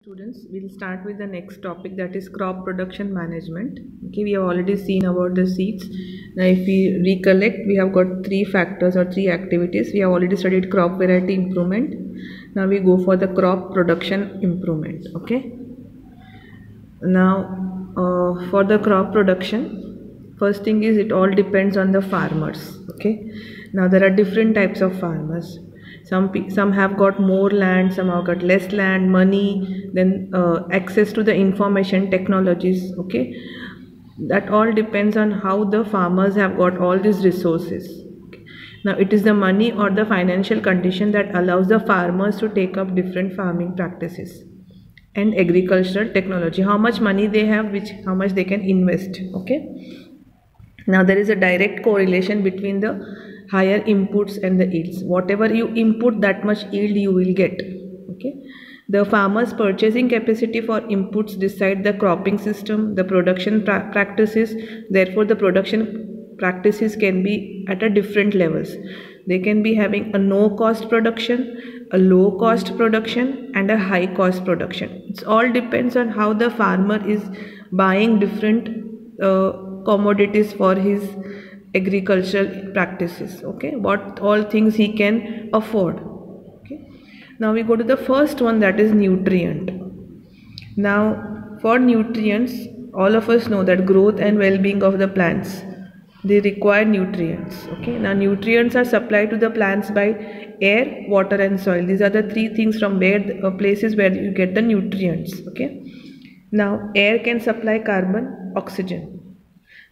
Students, we'll start with the next topic, that is crop production management. Okay, we have already seen about the seeds. Now if we recollect, we have got three factors or three activities. We have already studied crop variety improvement. Now we go for the crop production improvement. Okay, now for the crop production, first thing is it all depends on the farmers. Okay, now there are different types of farmers. Some have got more land, some have got less land, money, then access to the information technologies. Okay, that all depends on how the farmers have got all these resources. Okay. Now it is the money or the financial condition that allows the farmers to take up different farming practices and agricultural technology. How much money they have, how much they can invest. Okay, now there is a direct correlation between the higher inputs and the yields. Whatever you input, that much yield you will get. Okay, the farmers purchasing capacity for inputs decide the cropping system, the production practices. Therefore the production practices can be at a different levels. They can be having a no cost production, a low cost production, and a high cost production. It all depends on how the farmer is buying different commodities for his agricultural practices. Okay, what all things he can afford. Okay, now we go to the first one, that is nutrient. Now for nutrients, all of us know that growth and well-being of the plants, they require nutrients. Okay, now nutrients are supplied to the plants by air, water and soil. These are the three things from where places where you get the nutrients. Okay, now air can supply carbon, oxygen.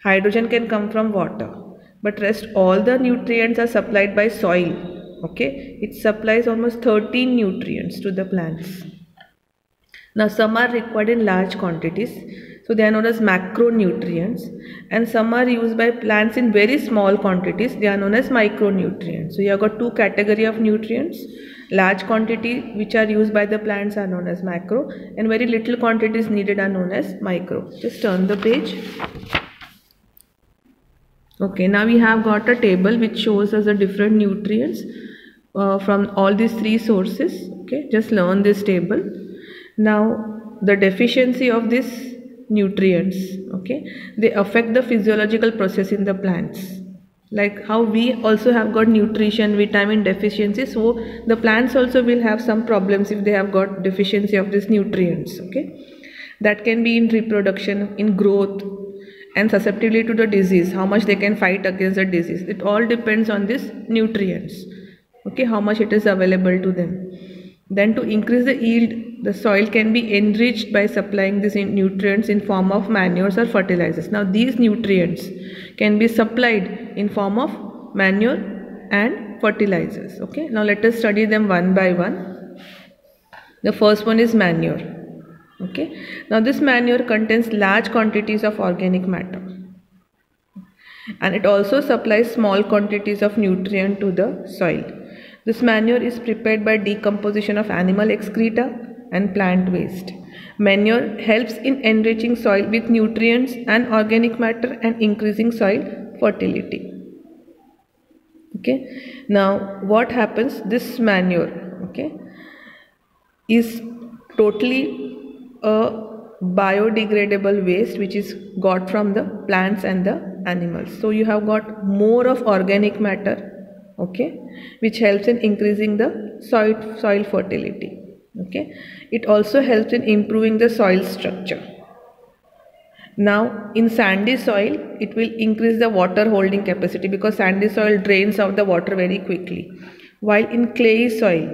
Hydrogen can come from water, but rest all the nutrients are supplied by soil. Okay, it supplies almost 13 nutrients to the plants. Now some are required in large quantities, so they are known as macronutrients, and some are used by plants in very small quantities. They are known as micronutrients. So you have got two category of nutrients. Large quantity which are used by the plants are known as macro, and very little quantities needed are known as micro. Just turn the page. Okay, now we have got a table which shows us the different nutrients from all these three sources. Okay, just learn this table. Now the deficiency of these nutrients, okay, they affect the physiological process in the plants. Like how we also have got nutrition, vitamin deficiency, so the plants also will have some problems if they have got deficiency of these nutrients. Okay, that can be in reproduction, in growth, and susceptibility to the disease, how much they can fight against the disease. It all depends on these nutrients. Okay, how much it is available to them. Then to increase the yield, the soil can be enriched by supplying these nutrients in form of manures or fertilizers. Now these nutrients can be supplied in form of manure and fertilizers. Okay, now let us study them one by one. The first one is manure. Okay, now this manure contains large quantities of organic matter, and it also supplies small quantities of nutrient to the soil. This manure is prepared by decomposition of animal excreta and plant waste. Manure helps in enriching soil with nutrients and organic matter and increasing soil fertility. Okay, now what happens, this manure, okay, is totally a biodegradable waste which is got from the plants and the animals. So you have got more of organic matter, okay, which helps in increasing the soil fertility. Okay, it also helps in improving the soil structure. Now in sandy soil, it will increase the water holding capacity because sandy soil drains out the water very quickly, while in clayey soil,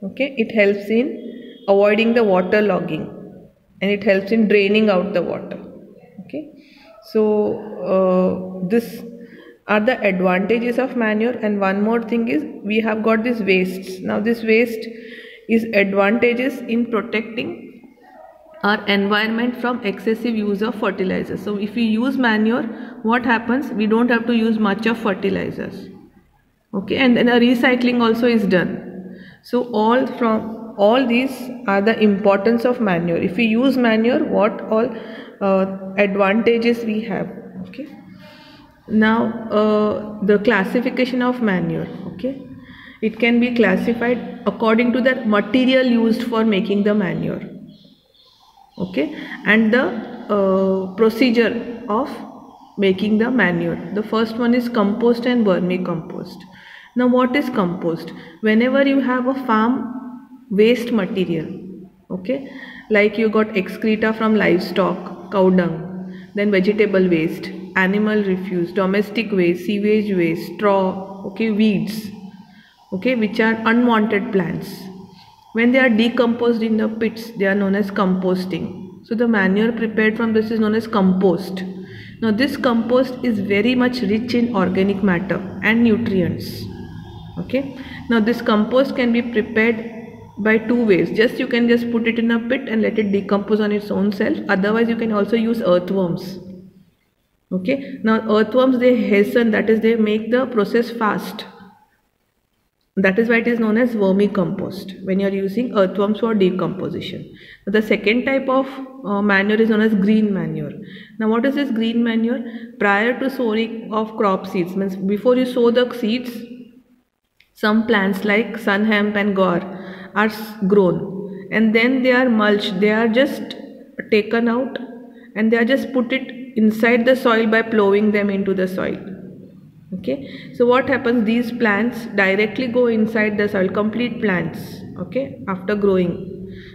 okay, it helps in avoiding the water logging, and it helps in draining out the water. Okay, so this are the advantages of manure. And one more thing is, we have got these wastes. Now this waste is advantageous in protecting our environment from excessive use of fertilizers. So if we use manure, what happens, we don't have to use much of fertilizers. Okay, and then a recycling also is done. So all these are the importance of manure. If we use manure, what all advantages we have. Okay, now the classification of manure. Okay, it can be classified according to the material used for making the manure. Okay, and the procedure of making the manure. The first one is compost and vermicompost. Now what is compost? Whenever you have a farm waste material, okay, like you got excreta from livestock, cow dung, then vegetable waste, animal refuse, domestic waste, sewage waste, straw, okay, weeds, okay, which are unwanted plants. When they are decomposed in the pits, they are known as composting. So the manure prepared from this is known as compost. Now this compost is very much rich in organic matter and nutrients. Okay. Now this compost can be prepared by two ways. You can just put it in a pit and let it decompose on its own self. Otherwise you can also use earthworms. Okay. Now earthworms, they hasten, that is, they make the process fast. That is why it is known as vermicompost when you are using earthworms for decomposition. The second type of manure is known as green manure. Now what is this green manure? Prior to sowing of crop seeds, means before you sow the seeds, some plants like sun hemp and guar are grown, and then they are mulched. They are just taken out and they are just put it inside the soil by plowing them into the soil. Okay, so what happens, these plants directly go inside the soil, complete plants, okay, after growing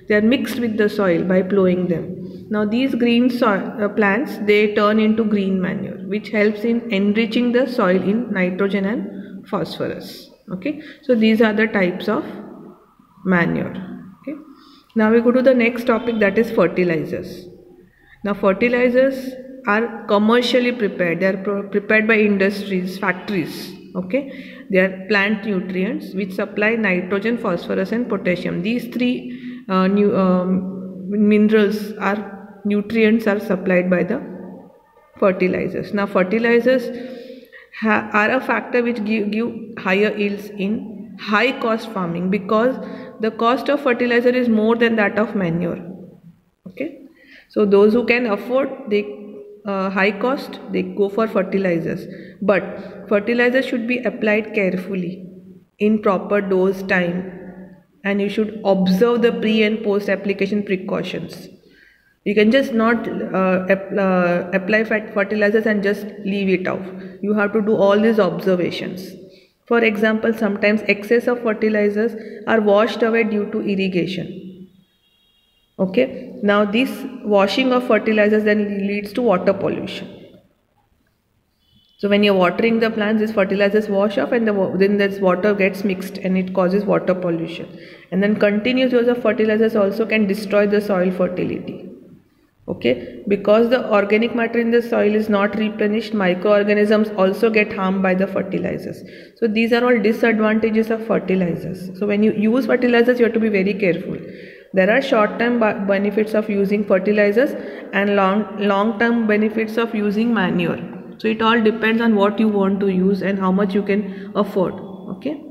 they are mixed with the soil by plowing them. Now these green soil plants, they turn into green manure, which helps in enriching the soil in nitrogen and phosphorus. Okay, so these are the types of manure. Okay, now we go to the next topic, that is fertilizers. Now fertilizers are commercially prepared. They are prepared by industries, factories. Okay, they are plant nutrients which supply nitrogen, phosphorus and potassium. These three minerals are nutrients are supplied by the fertilizers. Now fertilizers are a factor which give higher yields in high cost farming, because the cost of fertilizer is more than that of manure. Okay, so those who can afford high cost, they go for fertilizers, but fertilizers should be applied carefully in proper dose, time, and you should observe the pre and post application precautions. You can just not apply fertilizers and just leave it off. You have to do all these observations. For example, sometimes excess of fertilizers are washed away due to irrigation. Okay, now this washing of fertilizers then leads to water pollution. So when you're watering the plants, these fertilizers wash off and then this water gets mixed and it causes water pollution. And then continuous use of fertilizers also can destroy the soil fertility. Okay, because the organic matter in the soil is not replenished, microorganisms also get harmed by the fertilizers. So these are all disadvantages of fertilizers. So when you use fertilizers, you have to be very careful. There are short-term benefits of using fertilizers and long-term benefits of using manure. So it all depends on what you want to use and how much you can afford. Okay.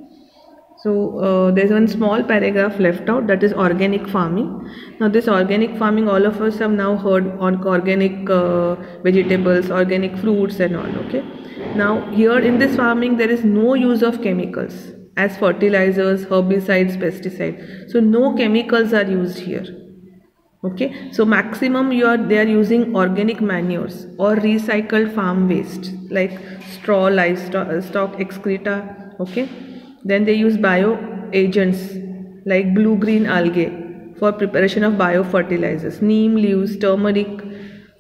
So there's one small paragraph left out, that is organic farming. Now this organic farming, all of us have now heard on organic vegetables, organic fruits and all. Okay. Now here in this farming there is no use of chemicals as fertilizers, herbicides, pesticides. So no chemicals are used here. Okay, so maximum they are using organic manures or recycled farm waste like straw, livestock excreta. Okay, then they use bio agents like blue-green algae for preparation of biofertilizers, neem leaves, turmeric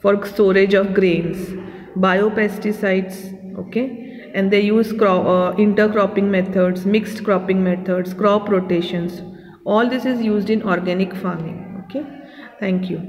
for storage of grains, biopesticides. Okay, and they use intercropping methods, mixed cropping methods, crop rotations. All this is used in organic farming. Okay, thank you.